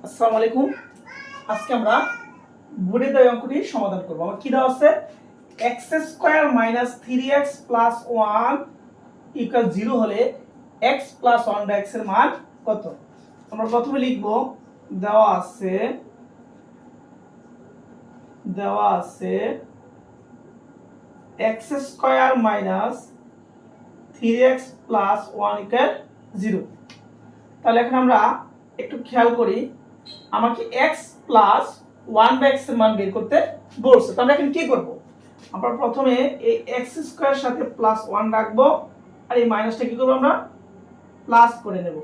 আসসালামু আলাইকুম। আজকে আমরা বোর্ডে দেওয়া অঙ্কটি সমাধান করব। আমার কি দেওয়া আছে, x² - 3x + 1 = 0 হলে x + 1 x এর মান কত? আমরা প্রথমে লিখব দেওয়া আছে x² - 3x + 1 = 0। তাহলে এখন আমরা একটু খেয়াল করি, আমাকে x প্লাস 1/x এর মান বের করতে বলছে। তো আমরা এখন কি করব? আমরা প্রথমে এই x² এর সাথে +1 রাখবো, আর এই মাইনাসটা কি করব, আমরা প্লাস করে নেব।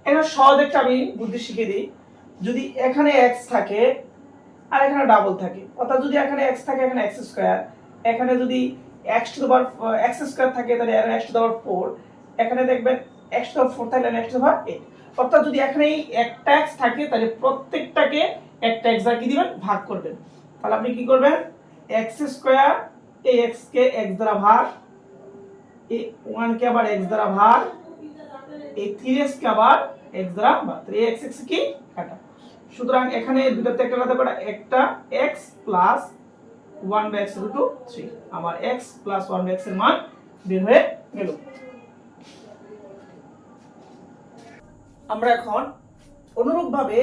এটা সহজ একটা আমি বুদ্ধি শিখিয়ে দিই। যদি এখানে x থাকে আর এখানে ডাবল থাকে, অর্থাৎ যদি এখানে x থাকে এখানে x², এখানে যদি x² থাকে তাহলে এখানে x⁴, এখানে দেখবেন x⁴ তাহলে x⁴, অর্থাৎ যদি এখানে একটা x থাকে তাহলে প্রত্যেকটাকে একটা x দ্বারা কি দিবেন, ভাগ করবেন। তাহলে আপনি কি করবেন, x² এই x কে x দ্বারা ভাগ, এই 1 কে আবার x দ্বারা ভাগ, এই 3x কে আবার x দ্বারা ভাগ। এই x x কি কাটা। সুতরাং এখানে দুটোতে একটা কাটা পড়া, একটা x প্লাস 1/x √3, আমার x প্লাস 1/x এর মান বের হয়ে গেল। আমরা এখন অনুরূপভাবে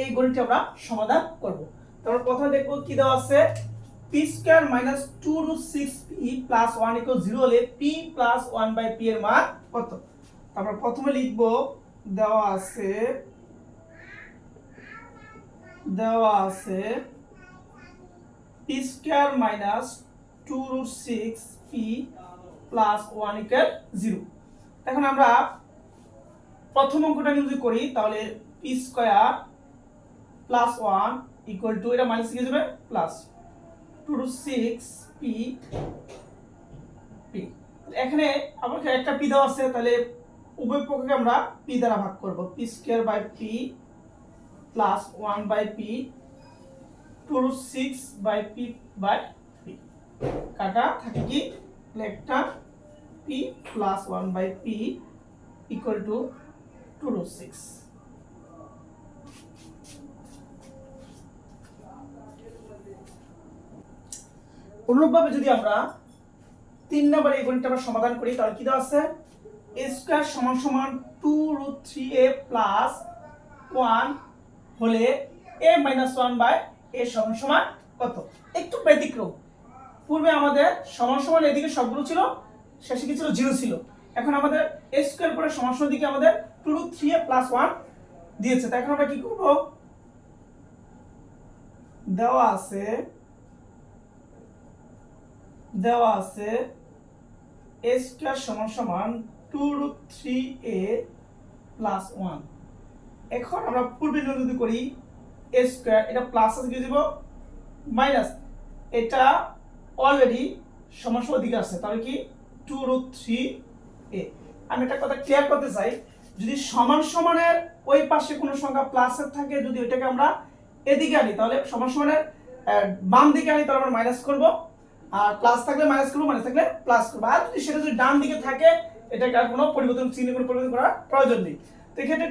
এই গণিতটি আমরা সমাধান করব। তারপর প্রথমে দেখব কি দেওয়া আছে, p² - 2√6p + 1 = 0 হলে p + 1/p এর মান কত? আমরা প্রথমে লিখব দেওয়া আছে p² - 2√6p + 1 = 0। এখন আমরা প্রথম অঙ্কটা যদি করি তাহলে p² + 1 = এটা মাইনাস কি যাবে প্লাস 2√6p p। এখানে আমাকে একটা p দেওয়া আছে, তাহলে উভয় পক্ষকে আমরা p দ্বারা ভাগ করব। p²/p + 1/p 2√6/p/p কাটা থাকে কি, একটা p + 1/p = 2√6। অনুরূপভাবে যদি আমরা 3 নম্বর এই গণিতটা আমরা সমাধান করি তাহলে কি দেওয়া আছে, a² = 2√3a + 1 হলে a - 1/a = কত? একটু ব্যতিক্রম। পূর্বে আমাদের সমান এদিকে সবগুলো ছিল, শেষে কি ছিল, 0 ছিল। এখন আমাদের a² পরে সমান দিকে আমাদের 2√3a + 1 দিয়েছে। তাই এখন আমরা কি করব, দেওয়া আছে a² = 2√3a + 1। এখন আমরা পূর্বে যদি করি a² এটা প্লাস আছে, কি দিব মাইনাস, এটা অলরেডি সমান দিকে আছে, তাহলে কি 2√3a। আমি একটা কথা ক্লিয়ার করতে চাই, যদি সমানের ওই পাশে কোনো সংখ্যা প্লাসের থাকে, যদি ওইটাকে আমরা এদিকে আনি তাহলে সমানের বাম দিকে আনি তাহলে আমরা মাইনাস করব, আর প্লাস থাকলে মাইনাস করব, মাইনাস থাকলে প্লাস করব। আর যদি সেটা যদি ডান দিকে থাকে এটাকে আর কোনো চিহ্ন পরিবর্তন করার প্রয়োজন নেই। তো এখানে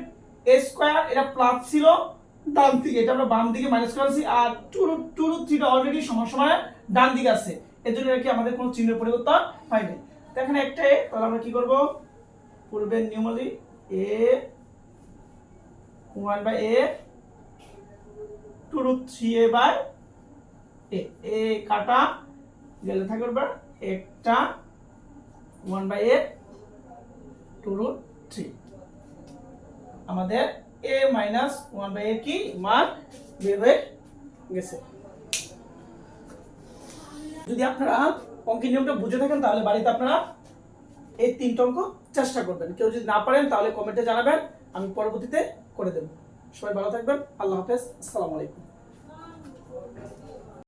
a² এটা প্লাস ছিল ডান দিকে, এটা আমরা বাম দিকে মাইনাস করেছি, আর 2√3 অলরেডি সমান ডান দিকে আছে, এজন্য কি আমাদের কোনো চিহ্নের পরিবর্তন হয়নি। তো এখানে একটাই, তাহলে আমরা কি করব, পূর্বের নিয়মাবলী a1/a 2√3a/a এ কাটা গেলে থাকবে একটা 1/a 2√3, আমাদের a - 1/a কি মান বের হয়ে গেছে। যদি আপনারা অঙ্কের নিয়মটা বুঝে থাকেন তাহলে বাড়িতে আপনারা এই 3টা অঙ্ক চেষ্টা করবেন। কেউ যদি না পারেন তাহলে কমেন্টে জানাবেন, আমি পরবর্তীতে করে দেব। সবাই ভালো থাকবেন, আল্লাহ হাফেজ, আসসালামু আলাইকুম।